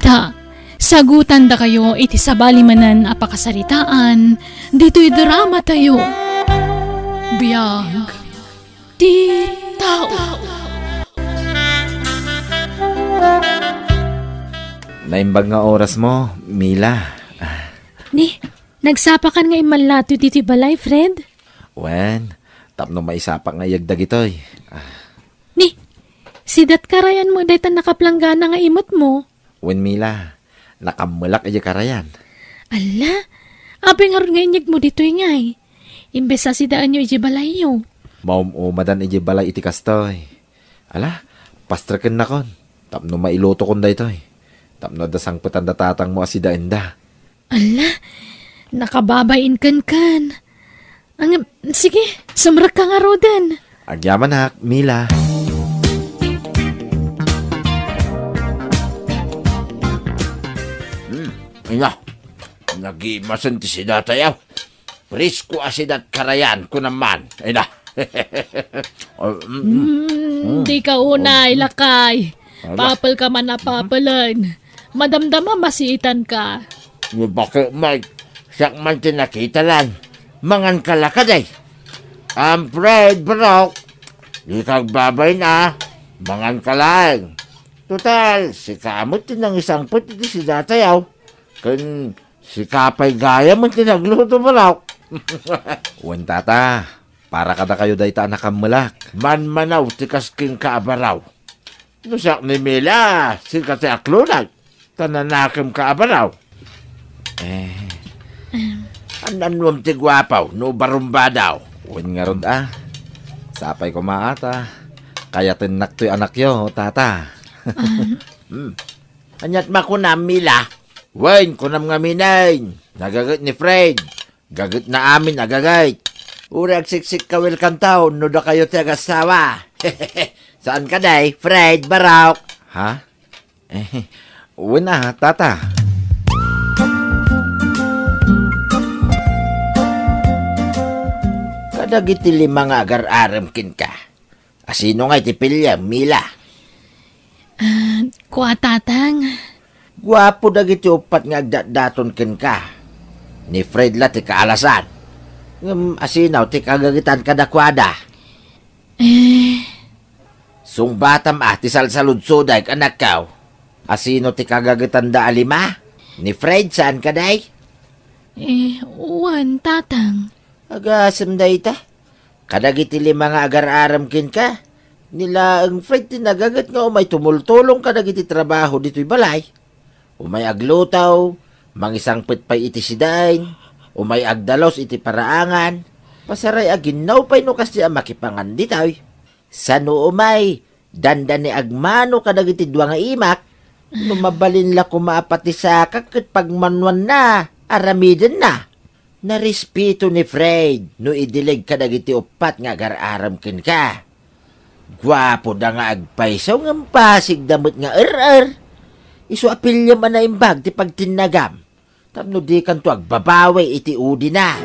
Ta, sagutan da kayo iti sabali manan apakasaritaan, dito'y drama tayo. Biyag ti tao. Naimbag nga oras mo, Mila. Ni, nagsapakan nga imanlato dito'y balay, Fred? Wen, tapno maisapak nga yagdag ito'y. Ni, sidat karayan mo dahil nakaplanggana nga imot mo. Wen, Mila, nakamulak iya karayan. Ala, abing nga nga inyag mo dito'y ngay. Imbes sa sidaan nyo iji balay yo. Madan iji balay iti kastoy. Ala, pastraken na kon. Tapno mailoto kon da ito'y. Tapno da sangputan da tatang mo asidain da. Ala, nakababain kan. Sige, sumrak ka nga rodan. Agyaman hak, Mila. Ina, nag-imasan ti sinatayaw. Prisko asidat karayan ko naman. Ina. Di ka una, ilakay. Papal ka man na papalan. Madamdama masiitan ka. Bakit may siyak man tinakita lang. Mangan kalakaday. Ang Fred Barok. Di kagbabay na. Mangan ka lang. Total, si kamot tinang isang puti si datayaw. Kan si kapay gaya man tinagluto Barok. Wen, tata, para kada kayo day ta nakamulak. Man-manaw tikasking kaabaraw. Nusak ni Mila, si kasi aklunag. Tananakim kaabaraw. Anan mo ti gwapaw, no barumba daw. Wen nga rod sapay ko maata. Kaya tinak to'y anak yo, tata. Anyat makunam Mila. Wen, kunam nga minayin. Nagagat ni Fred. Gagat na amin nagagait. Urag siksik kawil kantaw, no da kayo ti agasawa. Saan ka day, Fred Barok? Ha? Wen tata. Kadagiti lima nga agar-aram kin ka. Asino nga iti pilya, Mila? Kuha tatang. Gwapo dagiti upat nga agdat-daton kin ka. Ni Fred la ti kaalasan. Asinaw ti kagagitan kadakwada. Sungbatam ti salsaludsoday anak kaw. Asino ti kagagitan da alima? Ni Fred saan ka day? Uwan tatang. Agasam da ita. Kadagiti lima nga agar-aram kin ka. Nila ang Fred tinagagat nga umay tumultulong kadagiti trabaho dito'y balay. Umay aglutaw, mangisang pitpay iti sidain, umay agdalos iti paraangan, pasaray aginaw pa'y no kasi makipangan dito'y. Sano umay, dandan ni agmano kadagiti dua nga imak, numabalin la kumapati sa kakit pagmanwan na, aramidin na. Narespeto ni Fred, no idilig kadagiti upat nga agar-aram kin ka. Gwapo da nga agpaysaw ng pasig damot nga Isu apilya man na imbag ti pagtinagam. Tapno di kan to agbabawi iti udi na.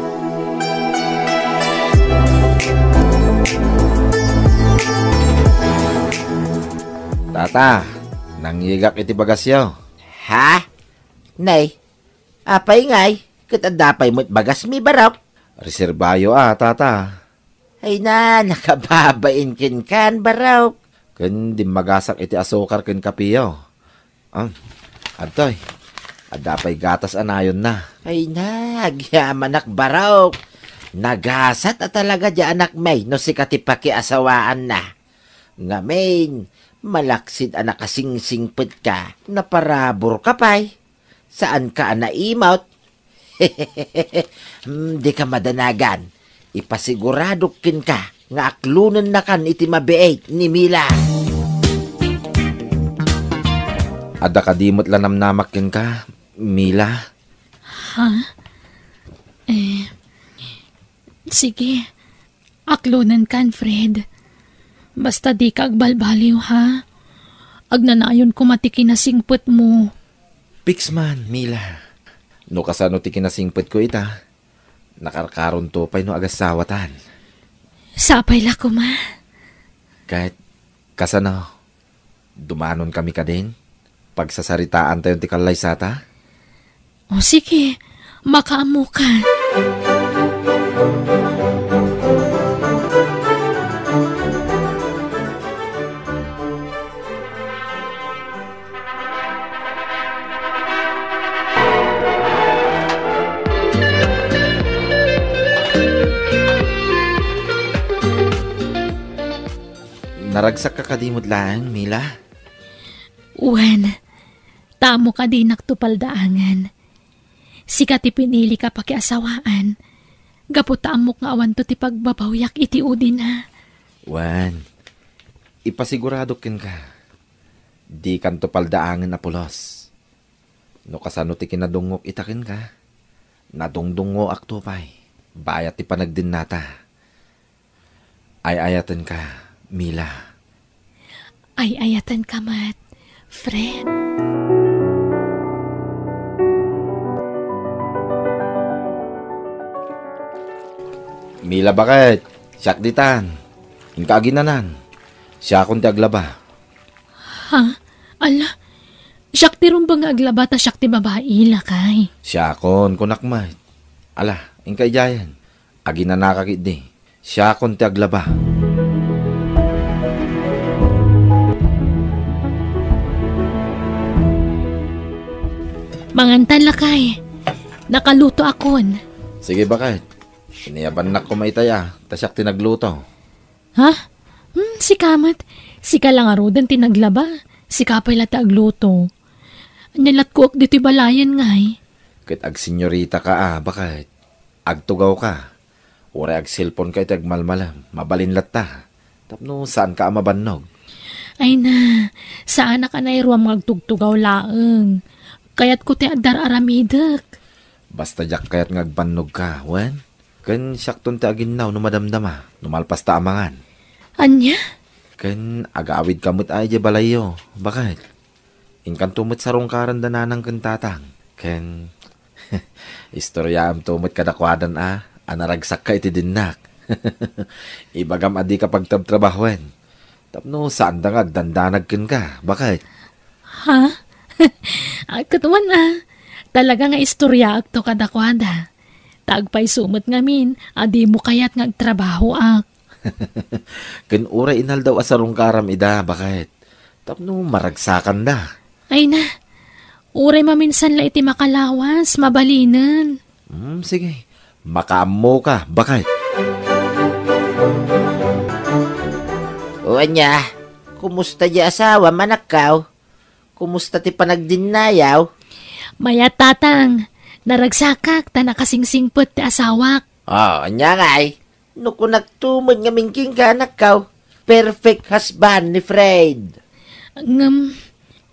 Tata, nangyigak iti bagasyo. Ha? Nay, apay ngay, katandapay mo't bagas mi Barok. Reserbayo tata. Ay na, nakababain kin kan Barok. Ken di magasak iti asukar ken kapiyo. Adtoy, adapay gatas anayon na. Ay na, agyamanak Barok. Nagasat at talaga di anak may no si katipaki asawaan na. Ngamin, malaksid anak kasing-singpit ka, naparabor ka pa'y. Saan ka naimot? Di ka madanagan. Ipasiguradukin ka nga aklunan na kan iti mabiait ni Mila. Ada kadimot lanamnamakin ka, Mila. Ha? Sige. Aklunan kan, Fred. Basta di ka agbalbaliw, ha? Agnanayon ko matiki na singput mo. Pixman, Mila. No kasano ti kinasingput ko ita. Nakarkaron to pa'y no agasawatan. Sapay la ko, ma. Kahit kasano, dumanon kami ka din. pagsasaritaan tayo ti kalay sata? O sige, makaamo ka. Naragsak ka kadimot lang, Mila. Uwan, tamo ka din naktupaldaangan. Sikat pinili ka pakiasawaan. Gaputamok nga awan to ti pagbabawyak iti udin ha. Wan, ipasigurado kin ka. Di kan tupaldaangan na pulos. No kasano ti kinadungok itakin ka. Nadungdungo aktupay. Bayat ti panagdin nata. Ay-ayatan ka, Mila. Ay-ayatan ka mat, Fred. Mila bakit? Siyak ditan. Inkaginanan. Siya akong ti aglaba. Ha? Ala, siyak ti rumbang aglaba ta siyak ti babae lakay. Siya akong kunakmat. Ala, inkay jayan. Aginanakakit di. Siya akong ti aglaba. Mangantan lakay. Nakaluto akon. Sige bakit? Iniyaban na ko maitaya. Tasyak tinagluto. Ha? Si Kamat. Sika lang arudan tinaglaba. Sika pa'y lati agluto. Anyalat ko ak dito'y balayan ngay. Kit ag senyorita ka bakit? Agtugaw ka. Ure ag cellphone ka iti agmalmalam. Mabalinlat ta. Tapno saan ka mabannog? Ay na, saan na ka na iruam agtugtugaw laeng. Kaya't ko ti adar aramidak. Basta jak kayat ngagbannog ka, wen? Ken syakton ti aginaw no madamdama. Numalpas ta amangan. Anya? Ken agawid kamot ay di balayo. Bakit? Inkan tumot sa rongkaran dananang ken tatang. Ken istorya am tumot kadakwadan anaragsak ka iti dinnak. Ibagam adi ka pagtabtrabahoen. Tapno saan da nga dandanag ken ka. Bakit? Ha? Katuan talaga nga istorya ak to kadakwada. Tagpay sumot ngamin, adi mo kayat nga trabaho ak. Ken ura inal daw asarong karam ida, bakit? Tapno maragsakan da. Ay na, uray maminsan la iti makalawas, mabalinan. Sige, makaamo ka, bakit? O anya, kumusta di asawa manakaw? Kumusta ti panagdinayaw? Maya tatang, naragsakak ta nakasingsingpot ti asawak. Anya ngay. No kung nagtumod nga mingking ka nakaw. Perfect husband ni Fred.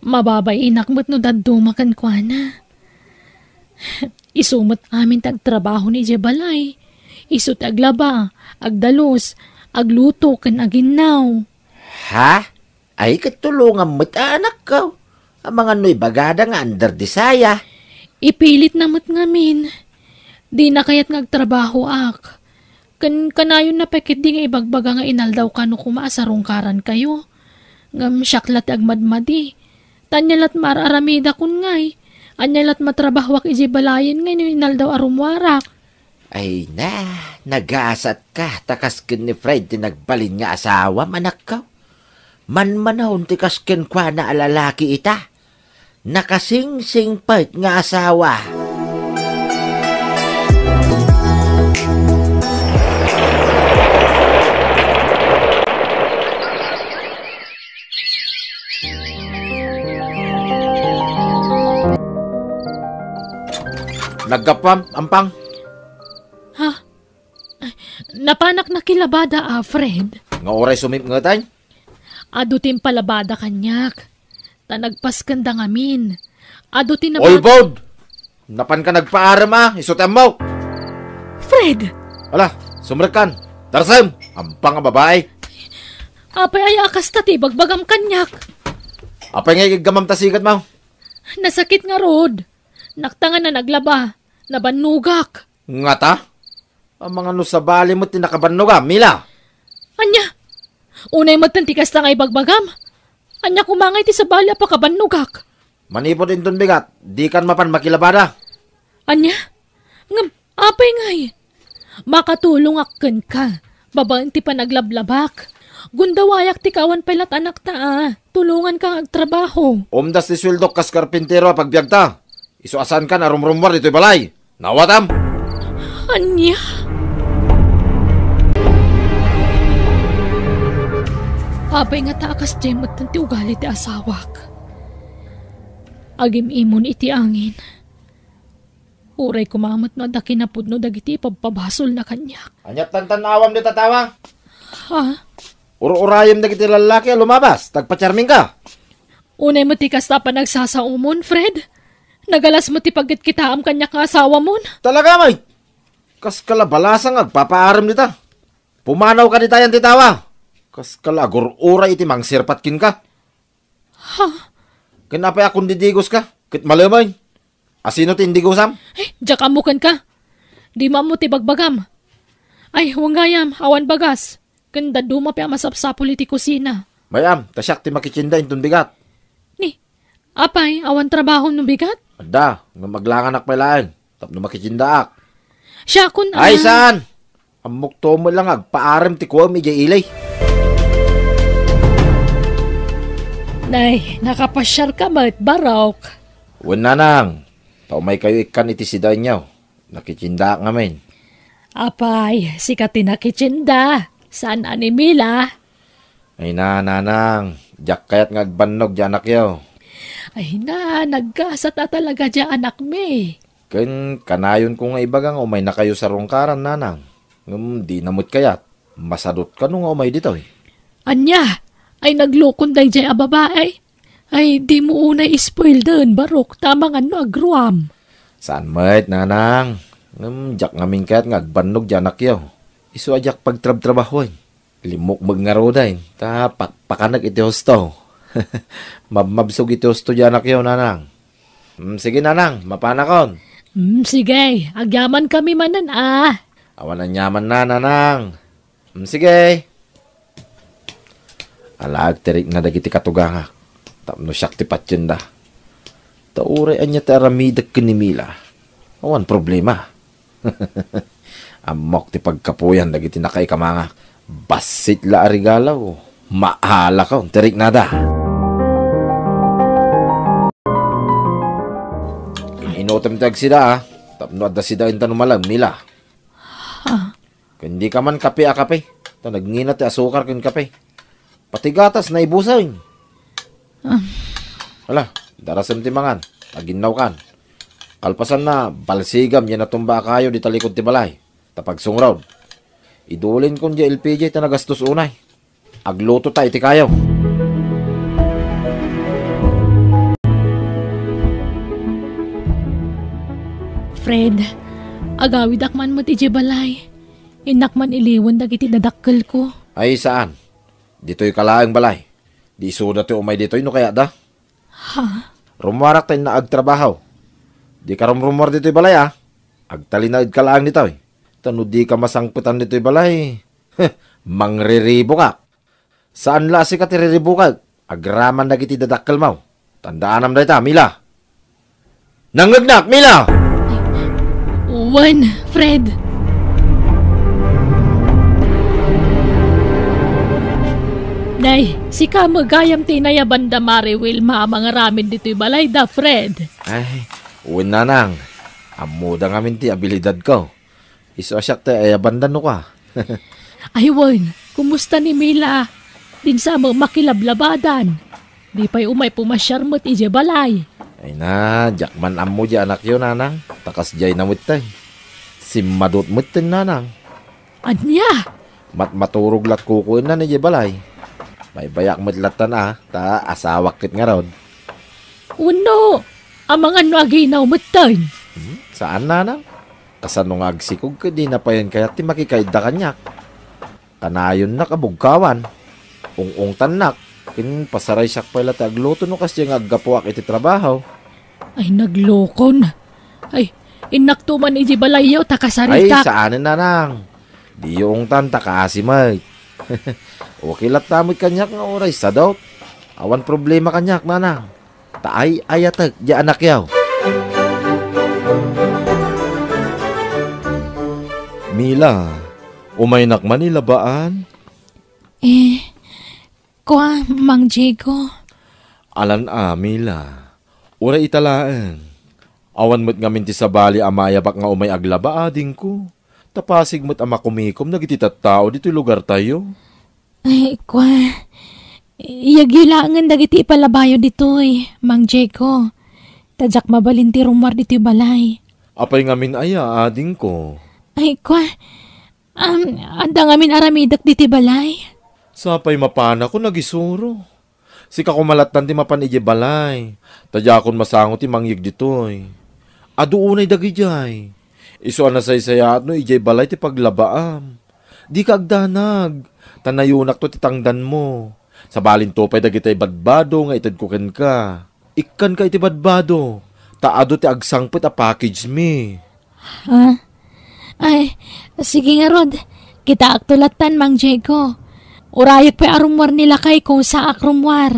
Mababay inakmot no dadumakan kwa na. Isumot amin tagtrabaho ni Jebalay. Isut aglaba, agdalos, agluto kan aginaw. Ha? Ay katulungan mo't anak ka. Ang mga noy bagada nga under disaya. Ipilit namot ngamin. Di na kaya't ngagtrabaho ak. Kanayon na pekit di nga ibagbaga nga inaldaw ka no kumaasarong karan kayo. Ngam syaklat agmadmadi. Tanyalat mararamida kun ngay. Anyalat matrabahwak ijibalayan ngay no inaldaw arumwarak. Ay na, nag-aasat ka. Takas kin ni Fred tinagbalin nga asawa manak ka. Manmanahon ti kasken kwa na alalaki ita. Nakasing-sing pait nga asawa. Nagkapam, ampang. Ha? Napanak na kilabada Fred. Nga oray sumip nga tayo? Adutin palabada kanyak. Tanagpas kanda ngamin. Adutin na Oy, Bod! Napan ka nagpaaram isutem mo! Fred! Ala, sumrekan. Tarsem, ampang nga babae. Apay ay akas tati bagbagam kanyak. Apay nga igamam tasigat mo. Nasakit nga rod. Naktangan na naglaba. Nabanugak. Nga ta? Ang mga nusabali mo tinakabannog Mila. Anya? Unay matantikas ta nga ibagbagam. Anya kumangay ti sabali pa kabanugak. Manipod inton bigat, di kan mapan makilabada. Anya? Ngam, apay ngay. Makatulong akken ka. Babaan ti panaglablabak. Gundawayak ti kawan pailat anak ta. Tulungan kang agtrabaho. Umdas ti swildok kas karpintero pagbiag ta. Isuasan ka na rumrumwar dito'y balay. Nawatam! Anya? Apay nga taakas jemot ti ugali ti asawak. Agim imon iti angin. Uray kumamot no da kinapudno dagiti pagpabasol na kanyak. Anyat tantanawam di tatawa. Ha? Uro-urayam dagiti lalaki lumabas. Tagpacharming ka. Unay mo ti kasta pa nagsasaumon, Fred? Nagalas mo ti pagkit kitaam kanyak nga asawa mon? Talaga, may. Kas kalabalasang agpapaaram dita. Pumanaw ka di tayan titawa. Kas kalagor uray iti mangsirpatkin ka. Ha? Kinapay akong didigos ka. Kit malamay. Asino ti indigosam? Diyak amukan ka. Di mo ti bagbagam. Ay, wanggayam, awan bagas. Kanda duma pa masapsapul iti kusina. Mayam, tasyak ti makichinda intun bigat. Ni, apay, awan trabaho no bigat? Ada, nga maglanganak pailaan. Tapno makichindaak. Siya kun Ay, saan? Amok to mo lang agpaaram ti kuwa medya ilay. Nay, nakapasyar ka mat, barok. Wala nang. Taumay kayo ikan iti siday niyaw. Nakichindaak ngamin. Apay, sikat tinakitsinda. Saan ani Mila? Ay nanang. Diyak kayat ngagbanog di anak yaw. Ay na, nagkasat na talaga dya anak me. Kanayon ko nga ibagang umay na kayo sa rungkaran, nanang. Di namot kayat. Masadot ka nung umay dito eh. Anya, ay naglukon day dya babae. Ay, di mo unay ispoil din, barok. Tamang ano agruam. Saan mayt, nanang? Diyak ngamin kayat ngagbanog di anak yaw. Isu ajak pagtrab-trabaho eh. Limok magngaroday. Ta pakanag iti hosto. Mabsog iti hosto di anak yaw, nanang. Sige, nanang. Mapanakon. Sige. Agyaman kami manan Awan ang yaman na, nanang. Sige. Alag terik na dagiti katugangak. Tapno siyak ti patyenda. Tauray anya ti aramidag kinimila. Awan problema. Amok ti pagkapuyan dagiti nakaikamanga. Basit la arigalaw. Maala ka. Terik nada. Inutom tag sida Tapno adda sida intanumalang nila. Kundi ka man kape kape. Ta nagnginat ti asukar kun kape. Pati gatas na ibusay. Hala, darasam ti mangan. Aginaw kan. Kalpasan na, balsigam yan natumba kayo di talikod ti balay. Tapag sungraw. Idulin kon di LPG ta nagastos unay. Agluto ta iti kayo. Fred, agawid akman mo ti balay. Inak man iliwan dagiti dadakkel ko. Ay saan? Dito'y kalaang balay. Di suda ti umay dito'y no kaya da? Ha? Rumwarak tayo na agtrabaho. Di ka rumrumwar dito'y balay Agtalinaid ka lang dito'y. Tano di ka masangputan dito'y balay. Mangriribo ka. Saan lasi ka tiriribo ka? Agraman na kiti dadakkel mo. Tandaan na ita, Mila. Nangagnak, Mila! Uwan, Fred. Nay, si ka magayam tinaya banda Mariwil mga ramin dito'y balay da, Fred. Ay, uwin na nang. Amuda ngamin ti abilidad ko. Iso asyak te ay abandan no ka. Ay, Wan, kumusta ni Mila? Din sa makilablabadan. Di pa'y umay pumasyar mo't ije balay. Ay na, jakman amo di anak yun, nanang. Takas jay na muttay. Simadot muttay, nanang. Anya? Maturog lat kukuin na ni ije balay. May bayak madlatan ta asawak kit nga ron. Uno, amang ano aginaw muttay. Saan nanang? Kasano nga agsikog ka di na pa yan kaya ti makikaida kanyak. Kanayon na kabugkawan. Ung tanak. Kin pasaray siyak pala tagluto no kasi nga aggapuak iti trabaho. Ay naglokon. Ay, inaktuman iji balayaw Ay, takasarita. saanin nanang? Di yung tanta kaasimay. Okay lat tamit kanyak nga oray sa daw. Awan problema kanyak, nanang. Taay ayatag, di anak yaw. Mila, umaynak Manila baan? Kwa, Mang Diego. Alan Mila. Ura italaan. Awan mo't ngamin ti sabali amayabak nga umay aglaba ading ko. Tapasig mo't ama kumikom nagititat tao dito lugar tayo. Kwa, yagilangan dagiti ipalabayo ditoy, Mang Diego. Tadyak mabalinti rumwar dito balay. Apay ngamin aya ading ko. Kwa, anda ngamin aramidak diti balay. Sapay mapana ko nagisuro. Sika kumalatan ti mapan ije balay. Tadya akon masango ti mangyig ditoy. Aduunay dagi jay. Iso na saysayat no ije balay ti paglabaam. Di ka agdanag. Tanayunak to ti tangdan mo. Sa balin to pay dagitay badbado nga itad kuken ka. Ikkan ka iti badbado. Taado ti agsangpet a package me. Ay, sige nga Rod. Kita aktulatan, Mang Diego. Urayag pa arumwar nila kay kung sa akrumwar.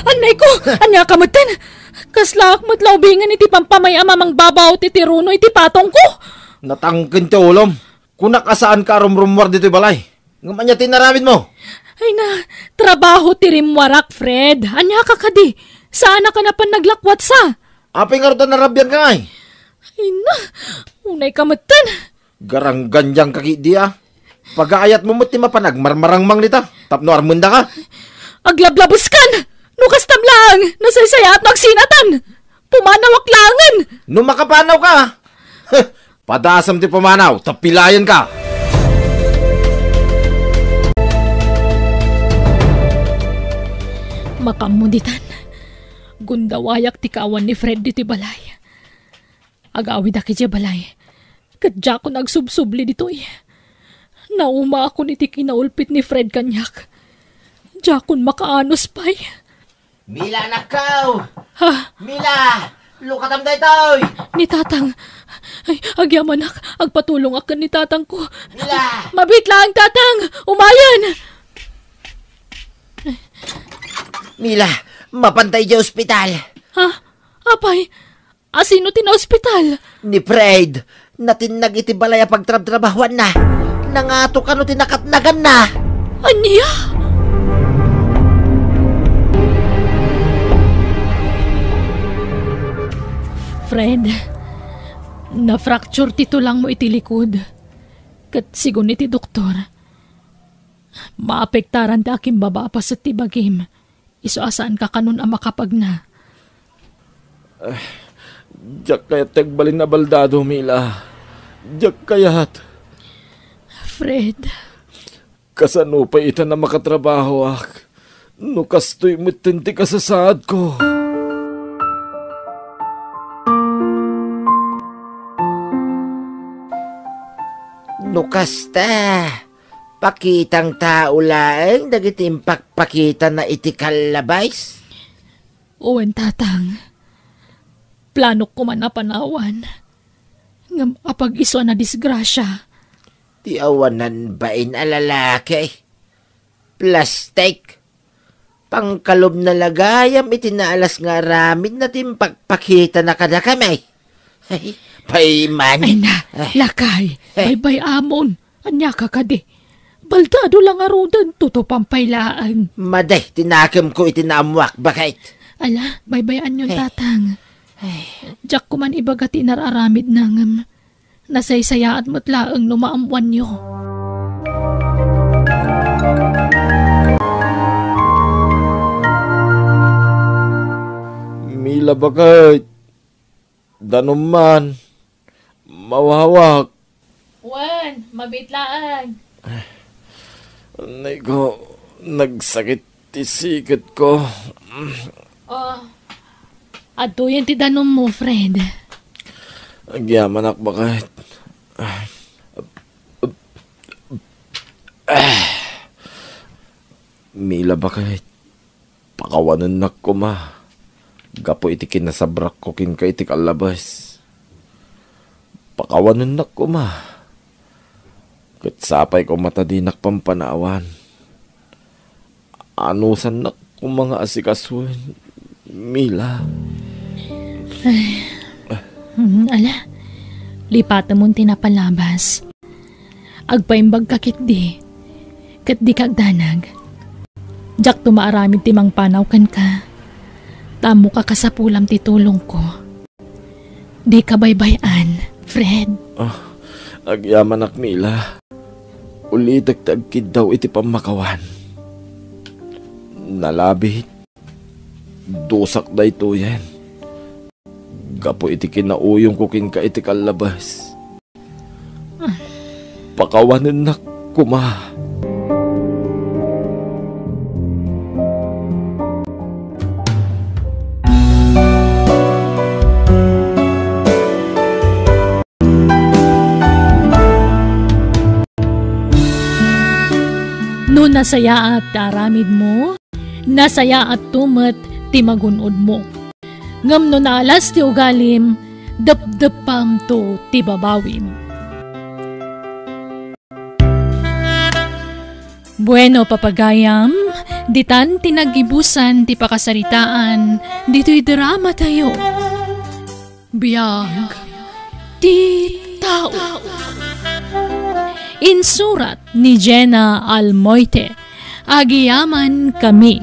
Anay ko! Anya kamatan! Kaslak mo't laubingan iti pampamay amamang babaw ti tiruno iti patong ko! Natangkin ti ulom. Kung nakasaan ka rumrumwar dito balay. Ngamanya tinaramid mo. Ay na, trabaho ti rimwarak, Fred. Anya ka kadi? Saan ka na pan naglakwat sa? Apay nga rutan narabyan ka ay. Ay na, unay kamatan. Garang ganyang kakidiya. Pag-aayat mo mo't ti mapanag marmarang mang nita. Tapno armunda ka. Aglablabos kan! Nukas tablang! Nasaysaya at nagsinatan! Pumanawak langan! No makapanaw ka. Padasam ti pumanaw. Tapilayan ka. Makamuditan. Gundawayak ti kawan ni Fred diti balay. Agawid aki di balay. Kadya ko nagsubsubli dito eh. Nauma ako niti kinaulpit ni Fred kanyak. Diya kon makaanos pa'y. Mila nakaw! Ha? Mila! Lukatam da ito'y! Ni tatang. Ay, agyaman ak. Agpatulong akan ni tatang ko. Mila! Mabit lang tatang! Umayan! Mila! Mapantay di ospital! Ha? Apay? Asino ti na ospital? Ni Fred! Natinag iti balaya pagtrab-trabahuan na! Nangato ka no tinakatnagan na! Anya? Fred, na-fracture ti tulang mo iti likod. Kat sigun iti doktor, maapektaran ti aking babapas at ti bagim. Iso asaan ka kanun ang makapag na. Diyak kayat tagbalin na baldado, Mila. Diyak kayat. Fred. Kasano pa ita na makatrabaho ak. No kastoy mo tinti kasasaad ko. No kasta! Pakitang tao laeng dagiti impakpakita na iti kalabays. Uwan tatang, plano ko man na panawan. Ngam apag iso na disgrasya. Ti awanan bain alalaki. Plastic. Pangkalob na lagayam iti naalas nga ramid na timpakpakita na kada kamay. Ay, paiman. Ay na, lakay, bay amon. Anya ka kadi. Baldado lang arudan, tutupampaylaan. Maday, tinakam ko iti naamwak, bakit? Ala, baybayan yung tatang. Diyak ko man ibagati nararamid nangam. Nasaysayaan mo't laang numaamuan nyo. Mila bakit? Danuman. Mawawak. Wan, mabitlaan. Anay ko, nagsakit tisikat ko. Oh, ato yung tidanom mo, Fred. Agyaman ak bakit? Mila bakit? Pakawanan nak ko ma. Gapo iti kinasabrak ko kin ka iti kalabas. Pakawanan nak ko ma. Katsapay ko matadinak pampanawan. Anusan na kung mga asikasuhin, Mila. Ala, lipatan mong tinapalabas. Agpaimbag kakit di. Kat di kagdanag. Jak tumaaramid timang panaw kan ka. Tamo ka kasapulam titulong ko. Di ka baybayan, Fred. Agyaman ak Mila. Uli dagtagkid daw iti pamakawan. Nalabit. Dusak da ito yan. Kapo iti kinauyong kukin ka iti kalabas. Pakawanan na kuma. No nasaya at aramid mo, nasaya at tumat ti magunod mo. Ngam no naalas ti ugalim, dapdapam to ti babawim. Bueno papagayam, ditan tinagibusan ti pakasaritaan, dito'y drama tayo. Biyag ti tao. Insurat ni Jenna Almoite. Agiyaman kami.